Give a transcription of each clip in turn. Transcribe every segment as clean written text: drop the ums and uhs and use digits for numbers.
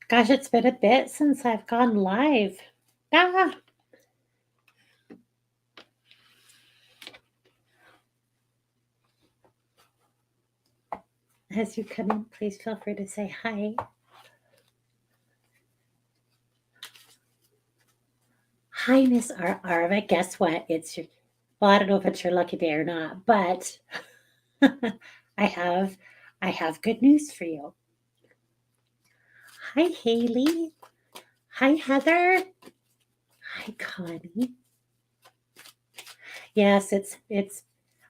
Gosh, it's been a bit since I've gone live. Ah, as you come in, please feel free to say hi. Hi, Miss Arva. Guess what? It's your, well, I don't know if it's your lucky day or not, but I have I have good news for you. Hi, Haley. Hi, Heather. Hi, Connie. Yes, it's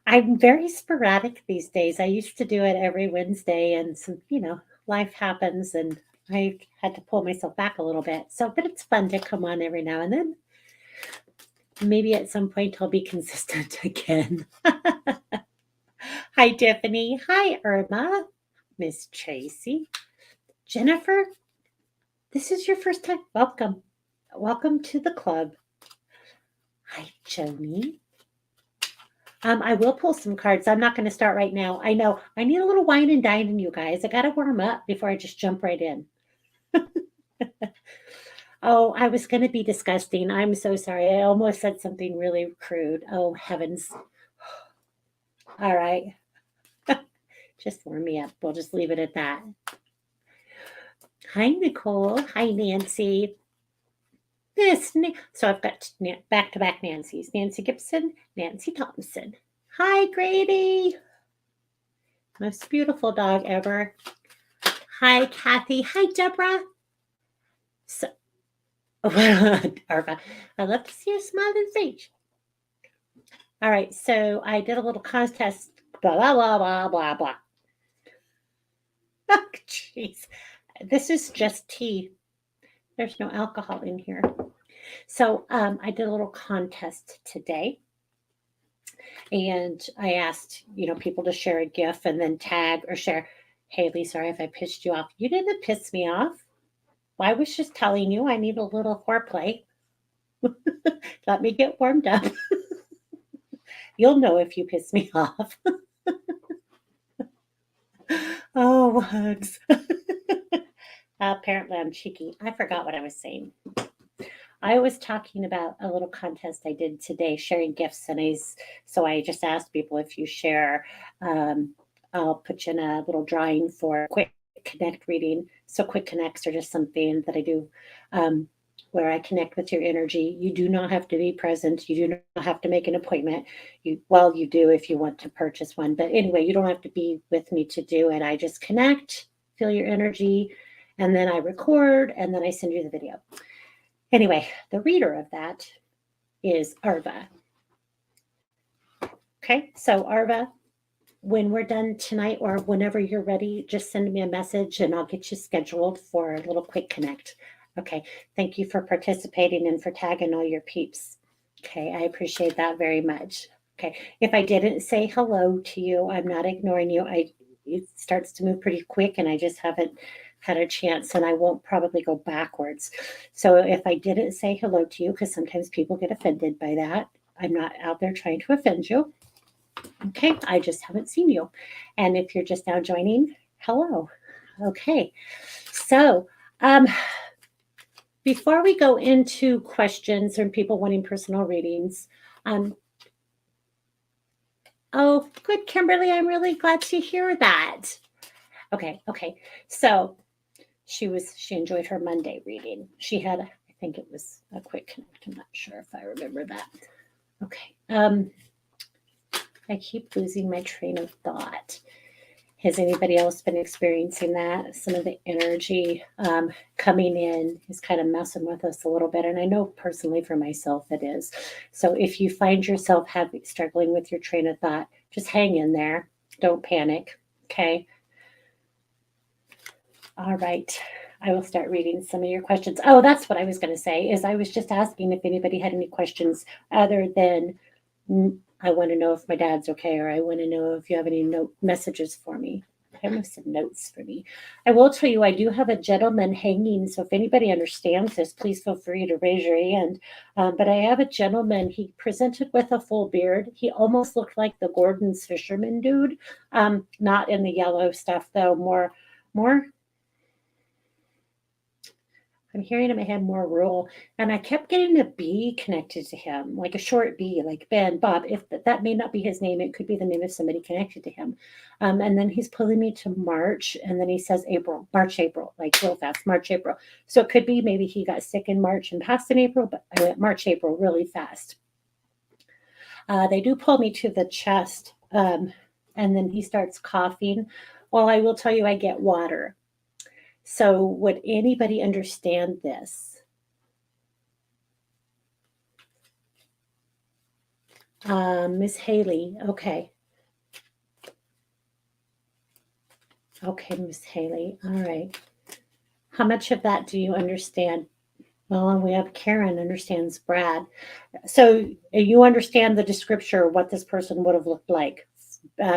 I'm very sporadic these days. I used to do it every Wednesday and some, life happens and I had to pull myself back a little bit. So, but it's fun to come on every now and then. Maybe at some point I'll be consistent again. Hi, Tiffany. Hi, Irma. Miss Tracy. Jennifer, this is your first time. Welcome. Welcome to the club. Hi, Joni. I will pull some cards. I'm not going to start right now. I know I need a little wine and dine in you guys. I got to warm up before I just jump right in. Oh, I was going to be disgusting. I'm so sorry. I almost said something really crude. Oh, heavens. All right. Just warm me up. We'll just leave it at that. Hi, Nicole. Hi, Nancy. So I've got back to back Nancy's. Nancy Gibson, Nancy Thompson. Hi, Grady. Most beautiful dog ever. Hi, Kathy. Hi, Deborah. So, Arva, I love to see your smiling face. All right, so I did a little contest. Blah blah blah blah blah blah. Oh, jeez, this is just tea. There's no alcohol in here. So I did a little contest today, and I asked people to share a GIF and then tag or share. Haley, sorry if I pissed you off. You didn't piss me off. I was just telling you I need a little foreplay. Let me get warmed up. You'll know if you piss me off. Oh, hugs. Apparently, I'm cheeky. I forgot what I was saying. I was talking about a little contest I did today, sharing gifts, and so I just asked people if you share, um, I'll put you in a little drawing for quick connect reading. So quick connects are just something that I do. Um, where I connect with your energy. You do not have to be present. You do not have to make an appointment. You do if you want to purchase one, but anyway, you don't have to be with me to do it. I just connect, feel your energy, and then I record, and then I send you the video. Anyway, the reader of that is Arva. Okay, so Arva, when we're done tonight or whenever you're ready, just send me a message and I'll get you scheduled for a little quick connect. Okay, thank you for participating and for tagging all your peeps. Okay, I appreciate that very much. Okay, if I didn't say hello to you, I'm not ignoring you. It starts to move pretty quick and I just haven't had a chance and I won't probably go backwards. So if I didn't say hello to you, because sometimes people get offended by that, I'm not out there trying to offend you. Okay, I just haven't seen you. And if you're just now joining, hello. Okay, so um, before we go into questions and people wanting personal readings, um, oh, good, Kimberly, I'm really glad to hear that. Okay. So she enjoyed her Monday reading. She had, I think it was a quick connect. I'm not sure if I remember that. Okay. I keep losing my train of thought. Has anybody else been experiencing that? Some of the energy coming in is kind of messing with us a little bit. And I know personally for myself it is. So if you find yourself struggling with your train of thought, just hang in there. Don't panic. Okay. All right. I will start reading some of your questions. Oh, that's what I was going to say is I was just asking if anybody had any questions other than I want to know if my dad's okay, or I want to know if you have any messages for me. I have some notes for me. I will tell you, I do have a gentleman hanging. So if anybody understands this, please feel free to raise your hand. But I have a gentleman. He presented with a full beard. He almost looked like the Gordon's fisherman dude. Not in the yellow stuff though. More I'm hearing in my head more rural, and I kept getting a B connected to him, like a short B, like Ben, Bob. If that may not be his name, it could be the name of somebody connected to him. And then he's pulling me to March, and then he says April, March, April, like real fast, March, April. So it could be maybe he got sick in March and passed in April, but I went March, April really fast. They do pull me to the chest, and then he starts coughing. Well, I will tell you, I get water. So, would anybody understand this? Miss Haley, okay. Okay, Miss Haley, all right. How much of that do you understand? Well, and we have Karen understands Brad. So you understand the description, what this person would have looked like.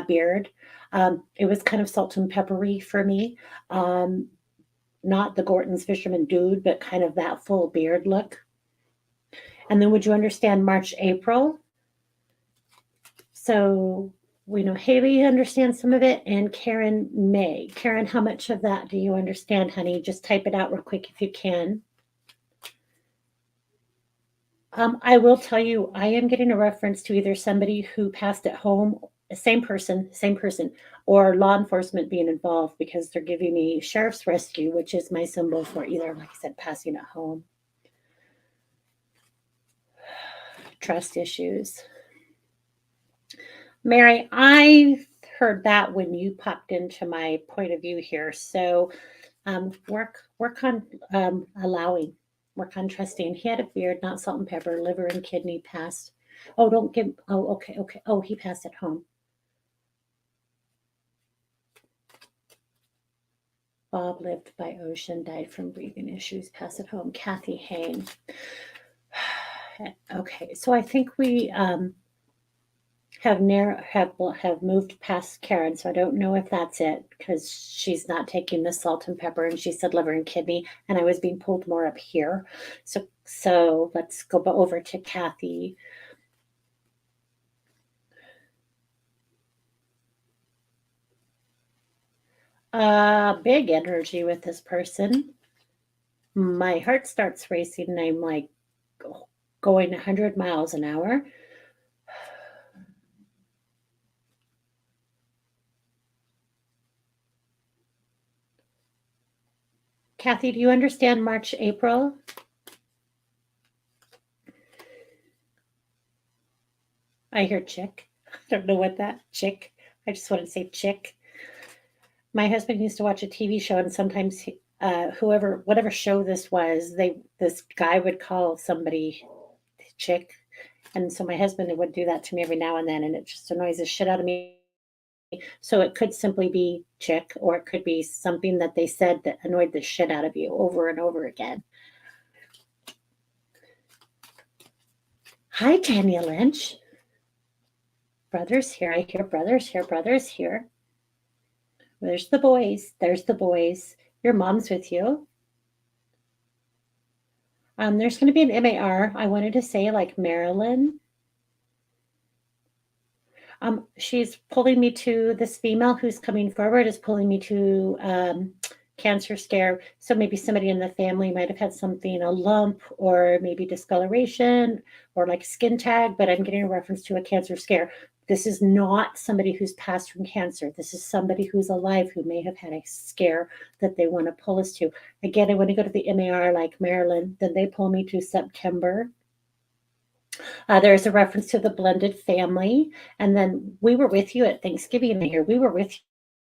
Beard. It was kind of salt and peppery for me. Um, Not the Gorton's fisherman dude, but kind of that full beard look. And then would you understand March, April? So we know Haley understands some of it and Karen may. Karen, how much of that do you understand, honey? Just type it out real quick if you can. I will tell you, I am getting a reference to either somebody who passed at home, same person, or law enforcement being involved because they're giving me sheriff's rescue, which is my symbol for either, like I said, passing at home. Trust issues. Mary, I heard that when you popped into my point of view here. So work on allowing, work on trusting. He had a beard, not salt and pepper, liver and kidney passed. Oh, don't give. Oh, okay, okay. Oh, he passed at home. Bob lived by ocean, died from breathing issues, passed at home. Kathy Hain. Okay, so I think we have moved past Karen, so I don't know if that's it because she's not taking the salt and pepper, and she said liver and kidney, and I was being pulled more up here. So let's go over to Kathy. Big energy with this person. My heart starts racing, and I'm like going 100 miles an hour. Kathy, do you understand March, April? I hear chick. I don't know what that chick. I just want to say chick. My husband used to watch a TV show, and sometimes whatever show this was, this guy would call somebody chick, and so my husband would do that to me every now and then, and it just annoys the shit out of me. So it could simply be chick, or it could be something that they said that annoyed the shit out of you over and over again. Hi, Tanya Lynch. Brothers here. I hear brothers here. Brothers here. There's the boys. There's the boys. Your mom's with you. There's going to be an MAR. I wanted to say like Marilyn. She's pulling me to this female who's coming forward is pulling me to cancer scare. So maybe somebody in the family might have had something, a lump or maybe discoloration or like skin tag, but I'm getting a reference to a cancer scare. This is not somebody who's passed from cancer. This is somebody who's alive who may have had a scare that they want to pull us to. Again, I want to go to the MAR like Maryland, then they pull me to September. There's a reference to the blended family. And then we were with you at Thanksgiving here. We were with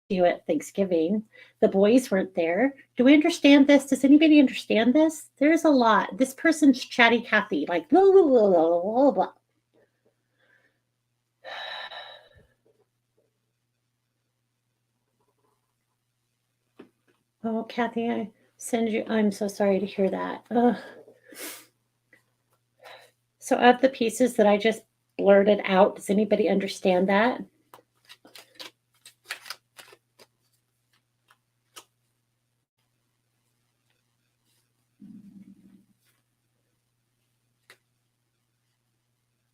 you at Thanksgiving. The boys weren't there. Do we understand this? Does anybody understand this? There's a lot. This person's chatty Cathy, like blah, blah, blah, blah, blah, blah. Oh, Kathy, I send you. I'm so sorry to hear that. Ugh. So, of the pieces that I just blurted out, does anybody understand that?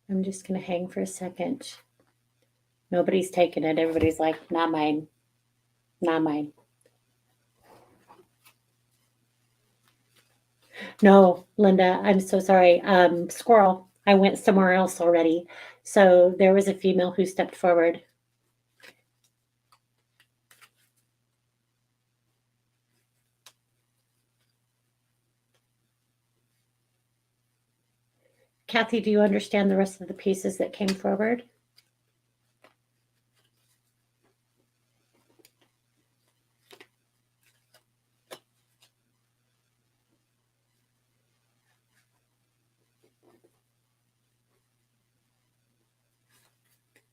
I'm just going to hang for a second. Nobody's taking it. Everybody's like, not mine. Not mine. No, Linda, I'm so sorry. Squirrel, I went somewhere else already. So there was a female who stepped forward. Kathy, do you understand the rest of the pieces that came forward?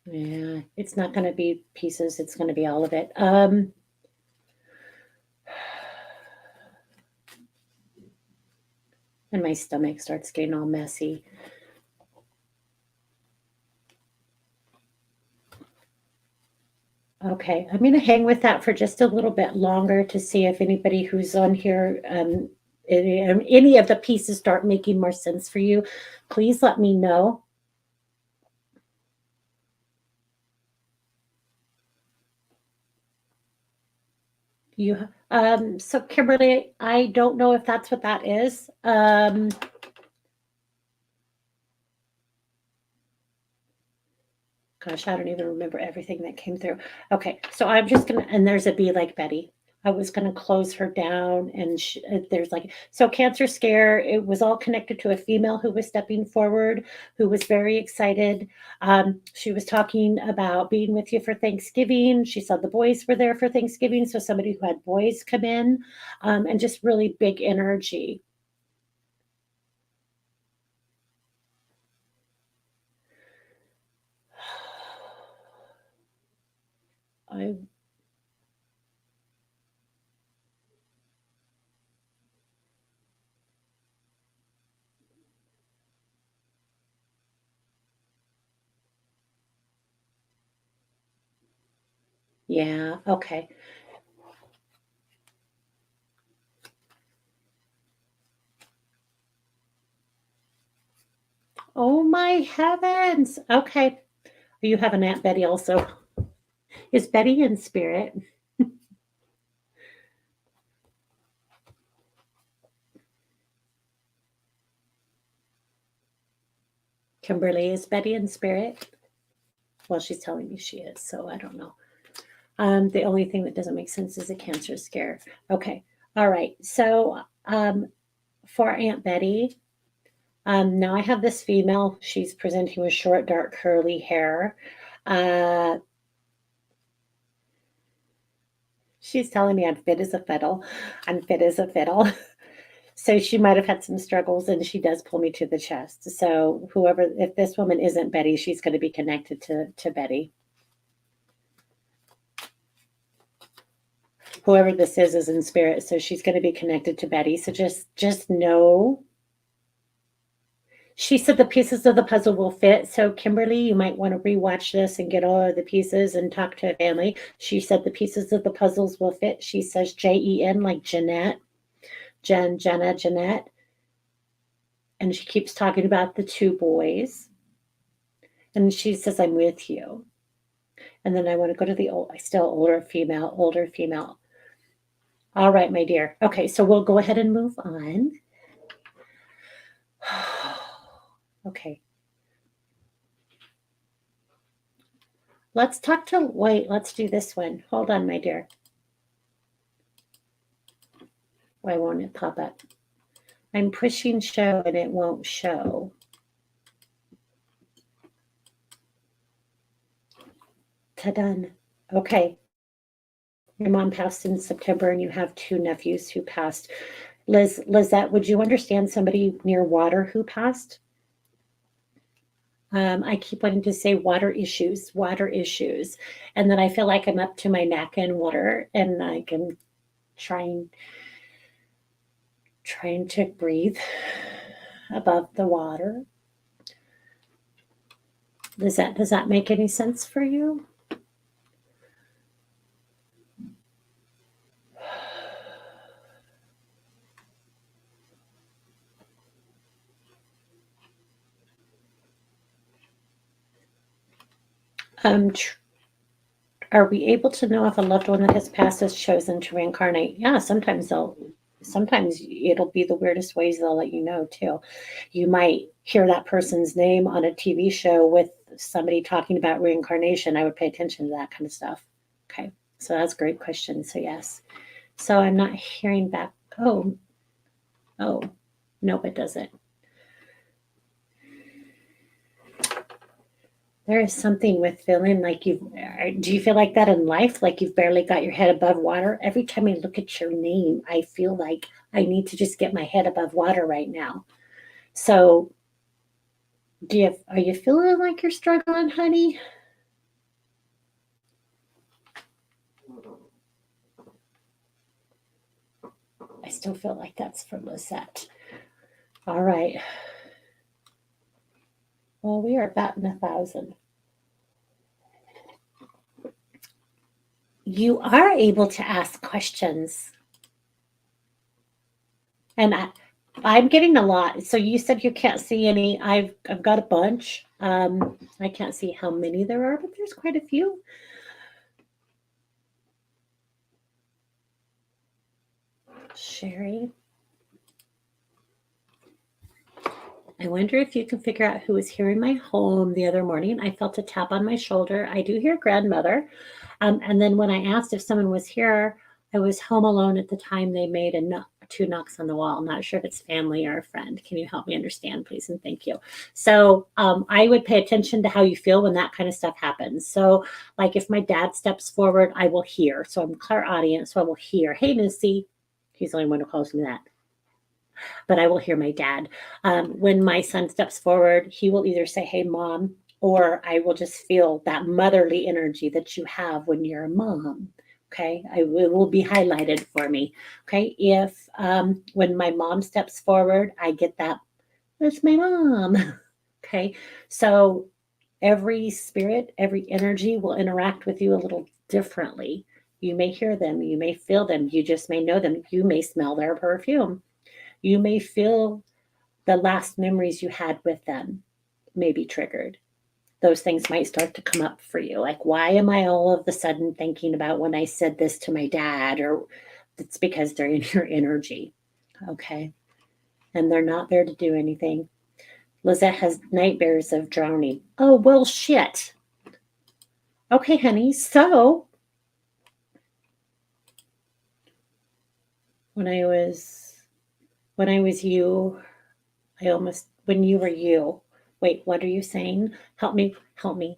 Yeah, it's not going to be pieces. It's going to be all of it. And my stomach starts getting all messy. Okay, I'm going to hang with that for just a little bit longer to see if anybody who's on here, any of the pieces start making more sense for you. Please let me know. So Kimberly, I don't know if that's what that is. Gosh, I don't even remember everything that came through. Okay, so I'm just gonna, and there's a Be Like Betty. I was gonna close her down, and there's like, so Cancer Scare. It was all connected to a female who was stepping forward, who was very excited. She was talking about being with you for Thanksgiving. She said the boys were there for Thanksgiving, so somebody who had boys come in, and just really big energy. I Yeah, okay. Oh my heavens. Okay. You have an Aunt Betty also. Is Betty in spirit? Kimberly, is Betty in spirit? Well, she's telling me she is, so I don't know. The only thing that doesn't make sense is a Cancer Scare. Okay. All right. So for Aunt Betty, now I have this female. She's presenting with short, dark, curly hair. Uh, she's telling me I'm fit as a fiddle. I'm fit as a fiddle. So she might have had some struggles, and she does pull me to the chest. So whoever, if this woman isn't Betty, she's going to be connected to Betty. Whoever this is in spirit, so she's going to be connected to Betty. So just know. She said the pieces of the puzzle will fit. So Kimberly, you might want to rewatch this and get all of the pieces and talk to a family. She said the pieces of the puzzles will fit. She says Jen like Jeanette, Jenna, Jeanette. And she keeps talking about the two boys. And she says, I'm with you. And then I want to go to the still older female. All right, my dear. Okay, so we'll go ahead and move on. Okay. Let's let's do this one. Hold on, my dear. Why won't it pop up? I'm pushing show and it won't show. Ta-done. Okay. Your mom passed in September and you have two nephews who passed. Lizette, would you understand somebody near water who passed? I keep wanting to say water issues. And then I feel like I'm up to my neck in water and I can trying to breathe above the water. Does that make any sense for you? Are we able to know if a loved one that has passed is chosen to reincarnate? Yeah, sometimes they'll sometimes it'll be the weirdest ways they'll let you know too. You might hear that person's name on a TV show with somebody talking about reincarnation. I would pay attention to that kind of stuff. Okay. So that's a great question. So yes. So I'm not hearing back. Oh, nope, it doesn't. There is something with feeling like do you feel like that in life? Like you've barely got your head above water? Every time I look at your name, I feel like I need to just get my head above water right now. So are you feeling like you're struggling, honey? I still feel like that's for Lisette. All right. Well, we are about in 1,000. You are able to ask questions. And I'm getting a lot. So you said you can't see any. I've got a bunch. I can't see how many there are, but there's quite a few. Sherry. I wonder if you can figure out who was here in my home the other morning. I felt a tap on my shoulder. I do hear grandmother. And then when I asked if someone was here, I was home alone at the time they made 2 knocks on the wall. I'm not sure if it's family or a friend. Can you help me understand, please? And thank you. So I would pay attention to how you feel when that kind of stuff happens. So like if my dad steps forward, I will hear. So I'm clairaudient, so I will hear, hey, Missy. He's the only one who calls me that. But I will hear my dad. When my son steps forward, he will either say, hey, mom, or I will just feel that motherly energy that you have when you're a mom. Okay, it will be highlighted for me. Okay, if when my mom steps forward, I get that, that's my mom. Okay, so every spirit, every energy will interact with you a little differently. You may hear them, you may feel them, you just may know them, you may smell their perfume. You may feel the last memories you had with them may be triggered. Those things might start to come up for you. Like, why am I all of a sudden thinking about when I said this to my dad? Or it's because they're in your energy. Okay. And they're not there to do anything. Lizette has nightmares of drowning. Oh, well, shit. Okay, honey. So when I was you, when you were you, wait, what are you saying? Help me.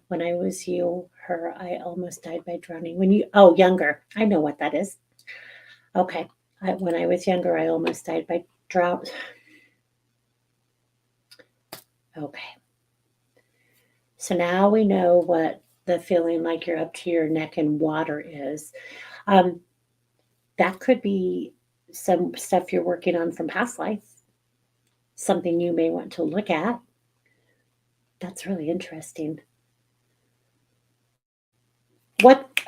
When I was you, I almost died by drowning. Younger. I know what that is. Okay. When I was younger, I almost died by drown. Okay. So now we know what the feeling like you're up to your neck in water is. That could be some stuff you're working on from past life, something you may want to look at. That's really interesting.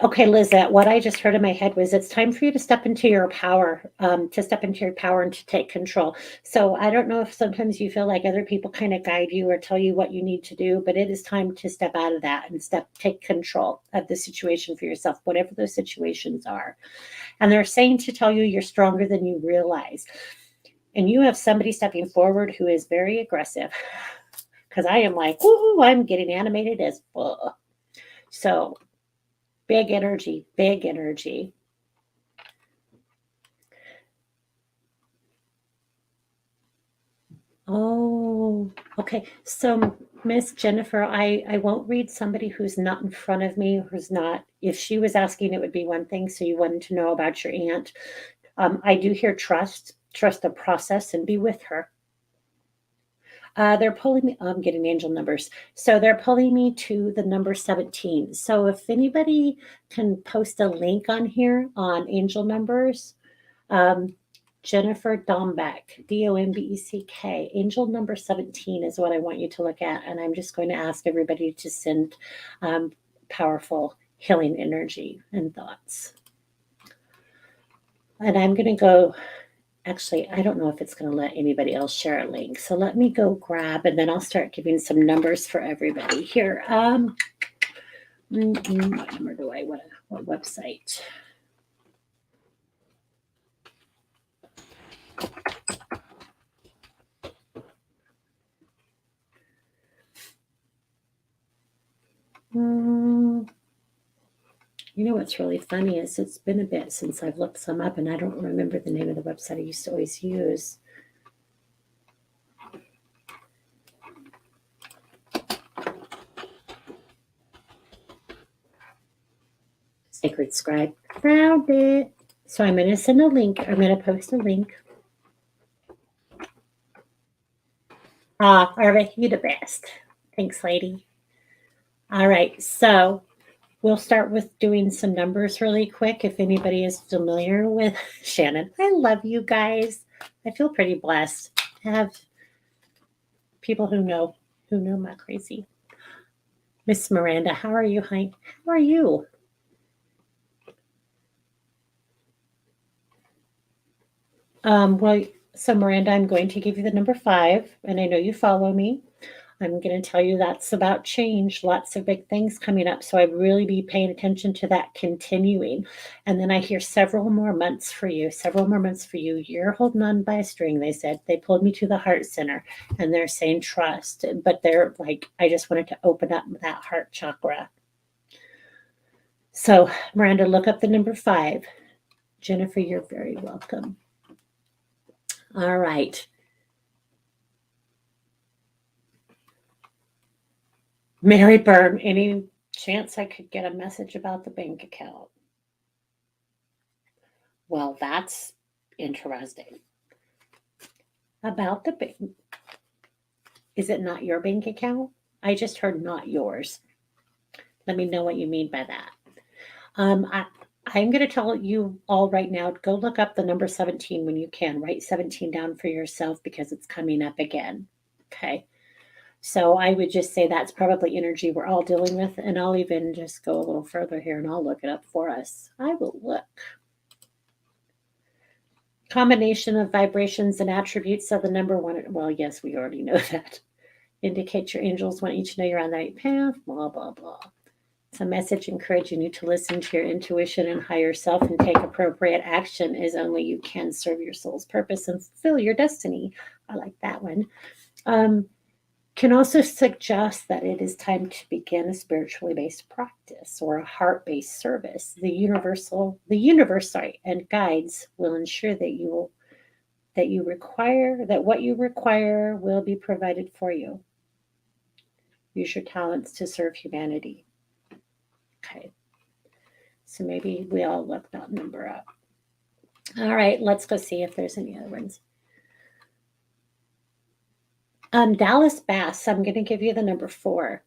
Okay, Lizette, what I just heard in my head was it's time for you to step into your power, and to take control. So I don't know if sometimes you feel like other people kind of guide you or tell you what you need to do, but it is time to step out of that and take control of the situation for yourself, whatever those situations are. And they're saying to tell you you're stronger than you realize. And you have somebody stepping forward who is very aggressive. Because I am like, woohoo, I'm getting animated as fuck. So big energy, big energy. Oh, okay. So, Miss Jennifer, I won't read somebody who's not in front of me, who's not. If she was asking, it would be one thing. So you wanted to know about your aunt. I do hear trust the process, and be with her. They're pulling me. I'm getting angel numbers. So they're pulling me to the number 17. So if anybody can post a link on here on angel numbers, Jennifer Dombeck, Dombeck, angel number 17 is what I want you to look at. And I'm just going to ask everybody to send powerful healing energy and thoughts. And I'm going to go. Actually, I don't know if it's going to let anybody else share a link. So let me go grab, and then I'll start giving some numbers for everybody here. What number do I want? What website? You know what's really funny is it's been a bit since I've looked some up, and I don't remember the name of the website I used to always use. Sacred Scribe. Found it. So I'm going to send a link. I'm going to post a link. Arva, you the best. Thanks, lady. All right. So we'll start with doing some numbers really quick. If anybody is familiar with Shannon, I love you guys. I feel pretty blessed to have people who know my crazy. Miss Miranda, how are you, honey? How are you? Well, so Miranda, I'm going to give you the number 5, and I know you follow me. I'm going to tell you that's about change, lots of big things coming up. So I'd really be paying attention to that continuing. And then I hear several more months for you. You're holding on by a string, they said. They pulled me to the heart center and they're saying trust. But they're like, I just wanted to open up that heart chakra. So, Miranda, look up the number 5. Jennifer, you're very welcome. All right. Mary Byrne, any chance I could get a message about the bank account? Well, that's interesting. About the bank. Is it not your bank account? I just heard not yours. Let me know what you mean by that. I'm going to tell you all right now, go look up the number 17 when you can. Write 17 down for yourself because it's coming up again. Okay. So I would just say that's probably energy we're all dealing with. And I'll even just go a little further here and I'll look it up for us. I will look. Combination of vibrations and attributes of the number 1. Well, yes, we already know that. Indicate your angels want you to know you're on the right path, blah, blah, blah. It's a message encouraging you to listen to your intuition and higher self and take appropriate action as only you can serve your soul's purpose and fulfill your destiny. I like that one. Can also suggest that it is time to begin a spiritually based practice or a heart-based service. The universe and guides will ensure that what you require will be provided for you. Use your talents to serve humanity. Okay. So maybe we all look that number up. All right, let's go see if there's any other ones. Dallas Bass, I'm going to give you the number 4.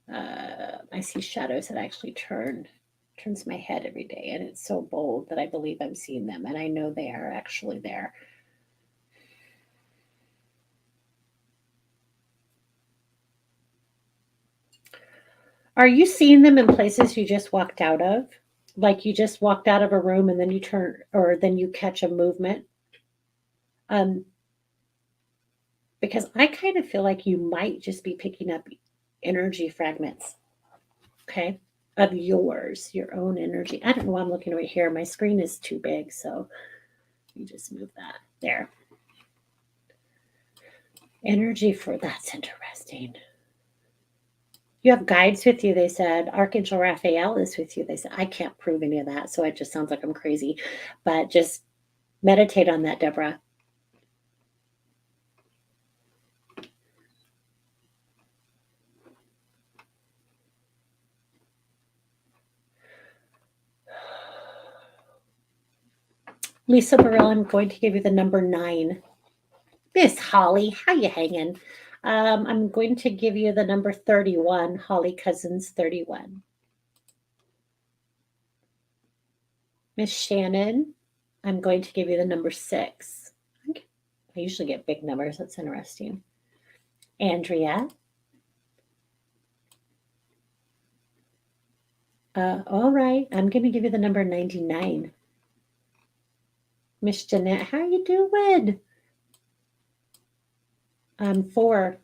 I see shadows that actually turns my head every day, and it's so bold that I believe I'm seeing them, and I know they are actually there. Are you seeing them in places you just walked out of? Like you just walked out of a room and then you turn, or then you catch a movement? Because I kind of feel like you might just be picking up energy fragments, okay, of yours, your own energy. I don't know why I'm looking right here. My screen is too big, so you just move that there. Energy for that's interesting. You have guides with you, they said. Archangel Raphael is with you. They said, I can't prove any of that, so it just sounds like I'm crazy. But just meditate on that, Deborah. Lisa Burrell, I'm going to give you the number 9. Miss Holly, how you hanging? I'm going to give you the number 31, Holly Cousins 31. Miss Shannon, I'm going to give you the number 6. I usually get big numbers. That's interesting. Andrea. All right. I'm going to give you the number 99. Miss Jeanette, how you doing? 4.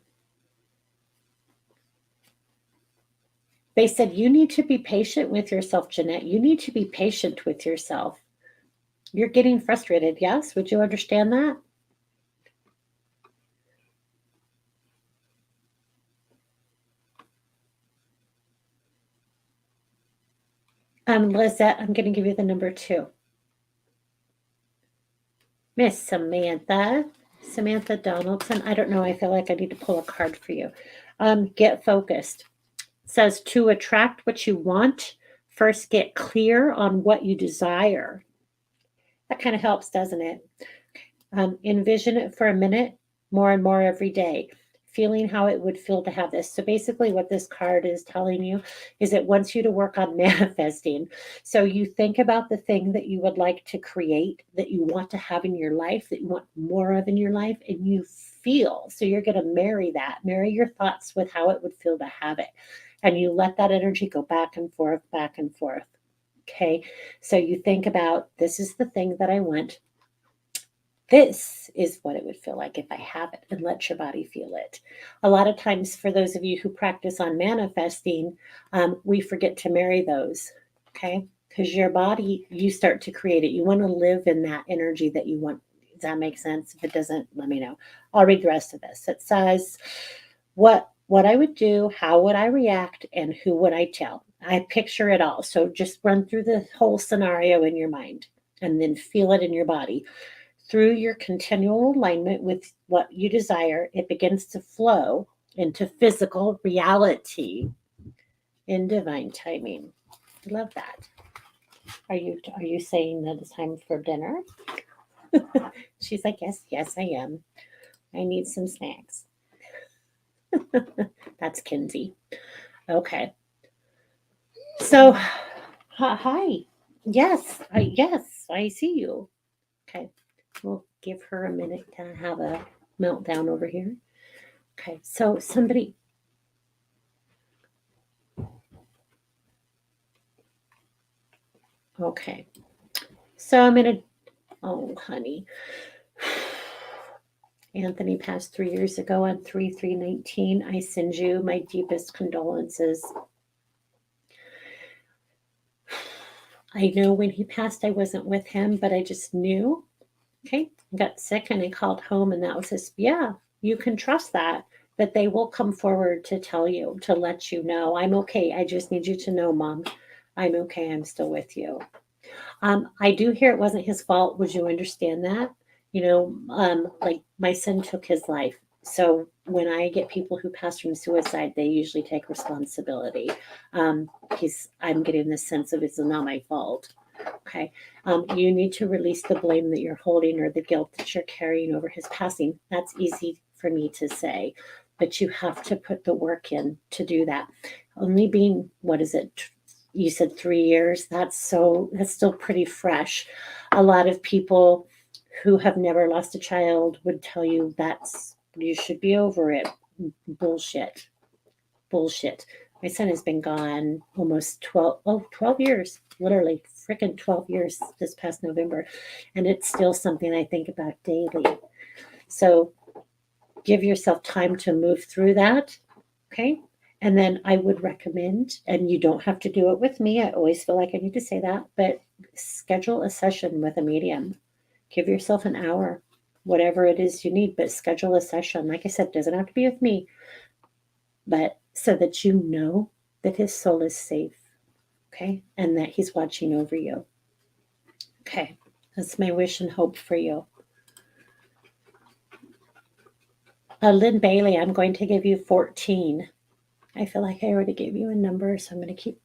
They said you need to be patient with yourself, Jeanette. You need to be patient with yourself. You're getting frustrated, yes? Would you understand that? Lizette, I'm going to give you the number 2. Miss Samantha Donaldson. I don't know. I feel like I need to pull a card for you. Get focused. It says to attract what you want, first get clear on what you desire. That kind of helps, doesn't it? Envision it for a minute, more and more every day, feeling how it would feel to have this. So basically, what this card is telling you is it wants you to work on manifesting. So you think about the thing that you would like to create, that you want to have in your life, that you want more of in your life, and you feel. So you're going to marry your thoughts with how it would feel to have it. And you let that energy go back and forth, back and forth. Okay. So you think about this is the thing that I want. This is what it would feel like if I have it, and let your body feel it. A lot of times, for those of you who practice on manifesting, we forget to marry those, okay? Because your body, you start to create it. You want to live in that energy that you want. Does that make sense? If it doesn't, let me know. I'll read the rest of this. It says, what I would do, how would I react, and who would I tell? I picture it all. So just run through the whole scenario in your mind and then feel it in your body. Through your continual alignment with what you desire, it begins to flow into physical reality in divine timing. I love that. Are you saying that it's time for dinner? She's like, yes, I am. I need some snacks. That's Kinsey. Okay. So, hi. Yes, I see you. Okay. We'll give her a minute to have a meltdown over here. Okay, so somebody. Okay, so I'm gonna. Oh, honey. Anthony passed 3 years ago on 3/3/19. I send you my deepest condolences. I know when he passed, I wasn't with him, but I just knew. Okay, I got sick and I called home, and that was his. Yeah, you can trust that they will come forward to tell you, to let you know, I'm okay. I just need you to know, Mom, I'm okay. I'm still with you. I do hear it wasn't his fault. Would you understand that? Like my son took his life. So when I get people who pass from suicide, they usually take responsibility. I'm getting this sense of it's not my fault. Okay. You need to release the blame that you're holding or the guilt that you're carrying over his passing. That's easy for me to say, but you have to put the work in to do that. Only being, what is it? You said 3 years. That's still pretty fresh. A lot of people who have never lost a child would tell you you should be over it. Bullshit. My son has been gone almost 12 years, literally freaking 12 years this past November. And it's still something I think about daily. So give yourself time to move through that. Okay. And then I would recommend, and you don't have to do it with me. I always feel like I need to say that, but schedule a session with a medium. Give yourself an hour, whatever it is you need, but schedule a session. Like I said, it doesn't have to be with me, but so that you know that his soul is safe, okay, and that he's watching over you. Okay, that's my wish and hope for you. Lynn Bailey, I'm going to give you 14. I feel like I already gave you a number, so I'm going to keep.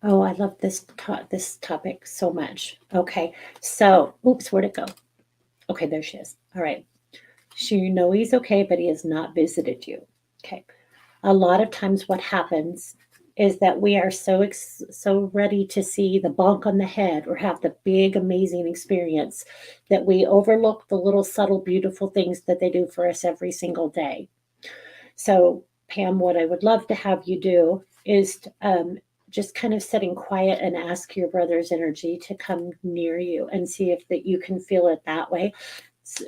Oh, I love this topic so much. Okay, so, oops, where'd it go? Okay, there she is. All right. So you know he's okay, but he has not visited you. Okay. A lot of times what happens is that we are so ready to see the bonk on the head or have the big amazing experience that we overlook the little subtle beautiful things that they do for us every single day. So Pam, what I would love to have you do is just kind of sitting quiet and ask your brother's energy to come near you and see if that you can feel it that way.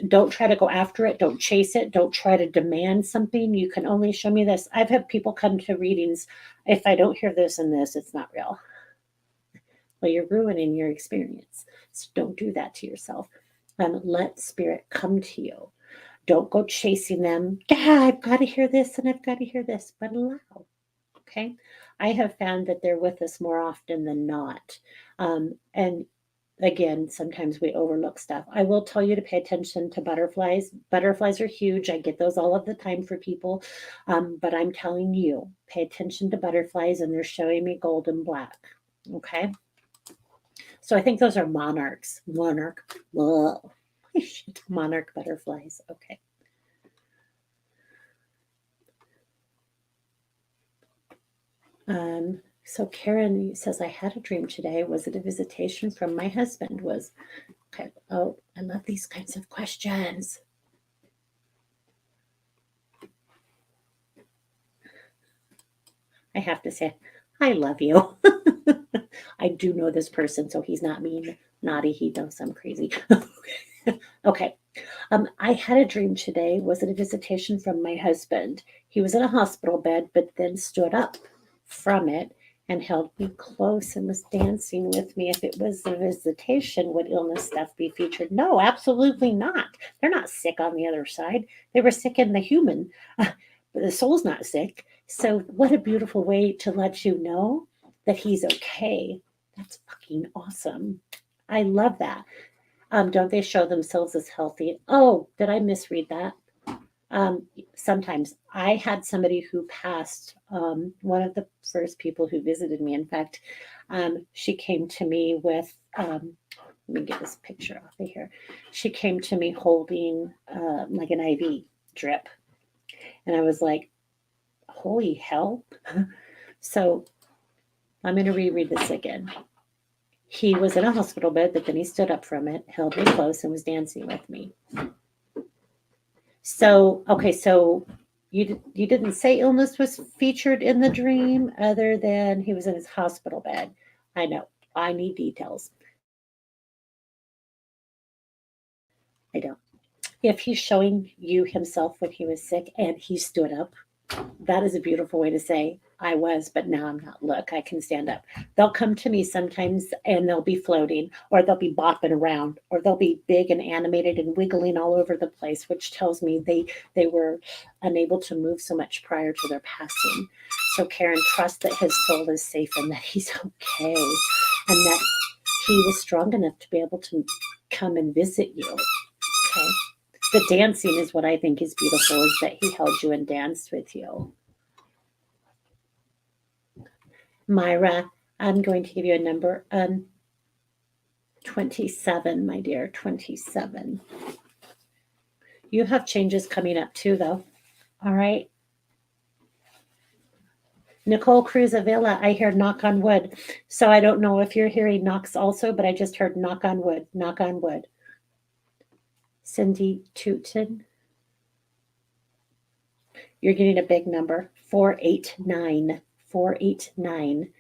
Don't try to go after it. Don't chase it. Don't try to demand something. You can only show me this. I've had people come to readings. If I don't hear this and this, it's not real. Well, you're ruining your experience. So don't do that to yourself. Let spirit come to you. Don't go chasing them. Yeah, I've got to hear this and I've got to hear this, but allow. Okay. I have found that they're with us more often than not. And again, sometimes we overlook stuff. I will tell you to pay attention to butterflies. Butterflies are huge. I get those all of the time for people. But I'm telling you, pay attention to butterflies, and they're showing me gold and black. Okay. So I think those are monarchs. Monarch butterflies. Okay. So Karen says, I had a dream today. Was it a visitation from my husband? Was okay. Oh, I love these kinds of questions. I have to say, I love you. I do know this person, so he's not mean, naughty. He knows I'm crazy. Okay. I had a dream today. Was it a visitation from my husband? He was in a hospital bed, but then stood up from it and held me close and was dancing with me. If it was a visitation, would illness stuff be featured? No, absolutely not. They're not sick on the other side. They were sick in the human. But the soul's not sick. So, what a beautiful way to let you know that he's okay. That's fucking awesome. I love that. Don't they show themselves as healthy? Oh, did I misread that? Sometimes I had somebody who passed, one of the first people who visited me. In fact, she came to me with, let me get this picture off of here. She came to me holding like an IV drip. And I was like, holy hell. So I'm going to reread this again. He was in a hospital bed, but then he stood up from it, held me close, and was dancing with me. So, okay, so you didn't say illness was featured in the dream other than he was in his hospital bed. I know. I need details. I don't. If he's showing you himself when he was sick and he stood up, that is a beautiful way to say, I was, but now I'm not. Look, I can stand up. They'll come to me sometimes and they'll be floating, or they'll be bopping around, or they'll be big and animated and wiggling all over the place, which tells me they were unable to move so much prior to their passing. So Karen, trust that his soul is safe and that he's okay, and that he was strong enough to be able to come and visit you. Okay. The dancing is what I think is beautiful, is that he held you and danced with you. Myra, I'm going to give you a number. 27, my dear, 27. You have changes coming up too, though. All right. Nicole Cruz Avila, I hear knock on wood. So I don't know if you're hearing knocks also, but I just heard knock on wood, knock on wood. Cindy Tootin, you're getting a big number, 489, 489.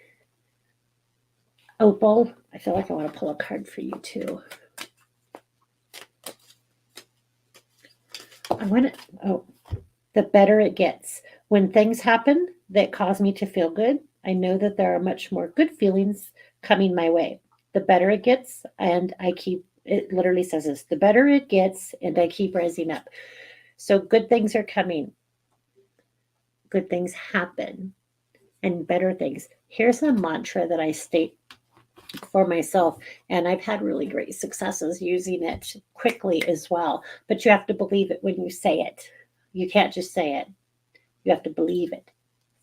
Opal, I feel like I want to pull a card for you too. I want to, the better it gets. When things happen that cause me to feel good, I know that there are much more good feelings coming my way. The better it gets, and I keep, it literally says this, the better it gets, and I keep rising up. So good things are coming. Good things happen, and better things. Here's a mantra that I state for myself, and I've had really great successes using it quickly as well. But you have to believe it when you say it. You can't just say it. You have to believe it,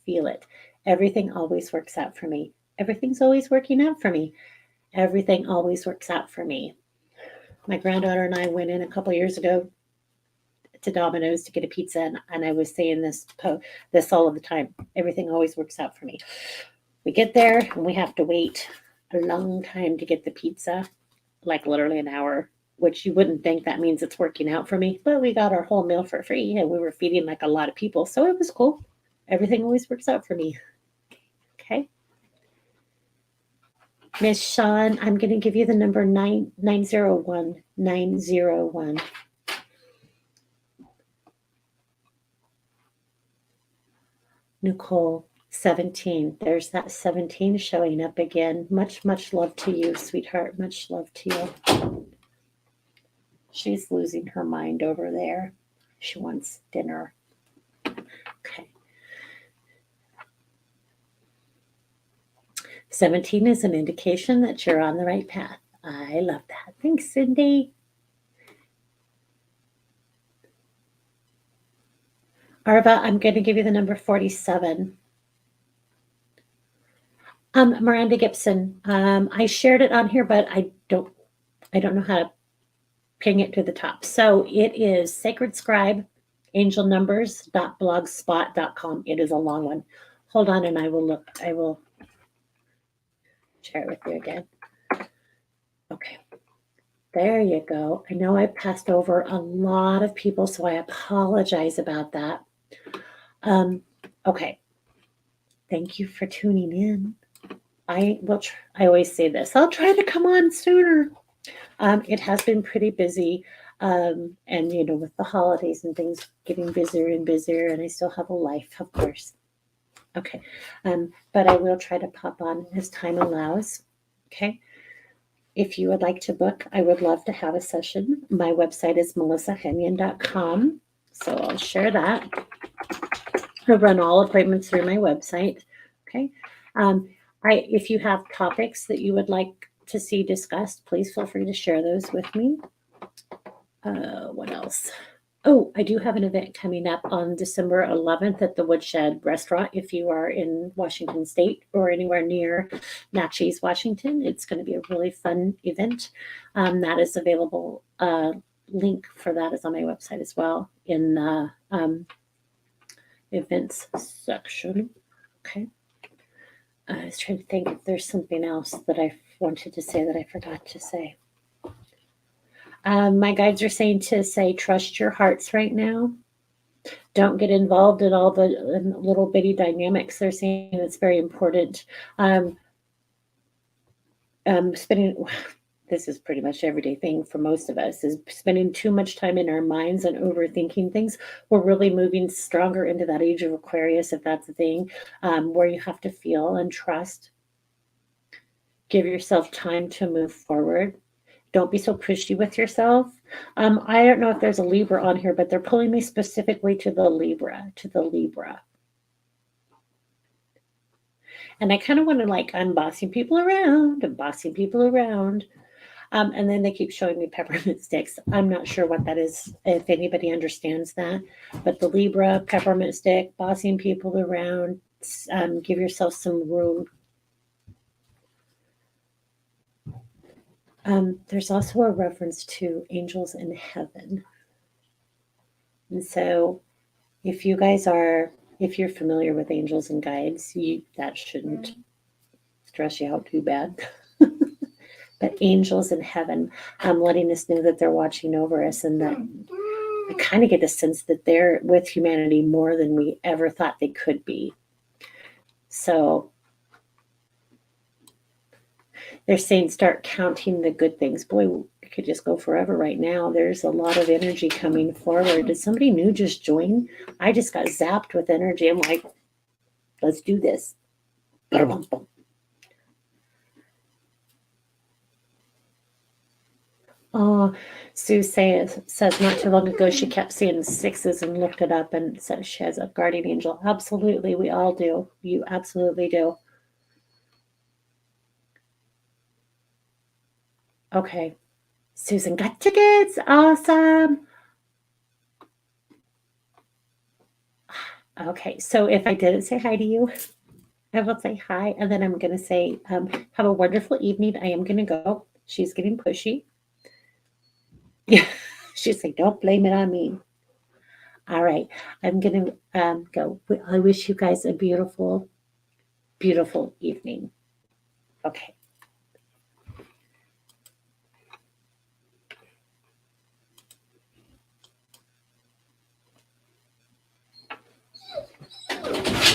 feel it. Everything always works out for me. Everything's always working out for me. Everything always works out for me. My granddaughter and I went in a couple years ago to Domino's to get a pizza, and I was saying this all of the time. Everything always works out for me. We get there and we have to wait a long time to get the pizza, like literally an hour, which you wouldn't think that means it's working out for me. But we got our whole meal for free and we were feeding like a lot of people. So it was cool. Everything always works out for me. Okay. Miss Sean, I'm going to give you the number 901. 901. Nicole, 17. There's that 17 showing up again. Much, much love to you, sweetheart. Much love to you. She's losing her mind over there. She wants dinner. Okay. 17 is an indication that you're on the right path. I love that. Thanks, Cindy. Arva, I'm going to give you the number 47. Miranda Gibson. I shared it on here, but I don't know how to ping it to the top. So it is Sacred Scribe, angelnumbers.blogspot.com. It is a long one. Hold on, and I will share it with you again. Okay. There you go. I know I passed over a lot of people, so I apologize about that. Okay. Thank you for tuning in. I always say this. I'll try to come on sooner. It has been pretty busy, and with the holidays and things getting busier and busier, and I still have a life, of course. Okay, but I will try to pop on as time allows. Okay. If you would like to book, I would love to have a session. My website is melissahenyon.com, so I'll share that. I run all appointments through my website. Okay. If you have topics that you would like to see discussed, please feel free to share those with me. What else? Oh, I do have an event coming up on December 11th at the Woodshed Restaurant. If you are in Washington State or anywhere near Natchez, Washington, it's going to be a really fun event. That is available. Link for that is on my website as well in the events section. Okay. I was trying to think if there's something else that I wanted to say that I forgot to say. My guides are saying to say, trust your hearts right now. Don't get involved in all the little bitty dynamics. They're saying it's very important. This is pretty much everyday thing for most of us, is spending too much time in our minds and overthinking things. We're really moving stronger into that age of Aquarius, if that's a thing, where you have to feel and trust. Give yourself time to move forward. Don't be so pushy with yourself. I don't know if there's a Libra on here, but they're pulling me specifically to the Libra. And I kind of want to I'm bossing people around and bossing people around. And then they keep showing me peppermint sticks. I'm not sure what that is, if anybody understands that. But the Libra, peppermint stick, bossing people around, give yourself some room. There's also a reference to angels in heaven. And so if you're familiar with angels and guides, that shouldn't stress you out too bad. But angels in heaven, letting us know that they're watching over us, and that I kind of get the sense that they're with humanity more than we ever thought they could be. So they're saying start counting the good things. Boy, we could just go forever right now. There's a lot of energy coming forward. Did somebody new just join? I just got zapped with energy. I'm like, let's do this. Oh, Sue says not too long ago she kept seeing sixes and looked it up and said she has a guardian angel. Absolutely, we all do. You absolutely do. Okay. Susan got tickets. Awesome. Okay, so if I didn't say hi to you, I will say hi, and then I'm going to say, have a wonderful evening. I am going to go. She's getting pushy. Yeah, she's like, don't blame it on me. All right, I'm going to go. I wish you guys a beautiful, beautiful evening. Okay.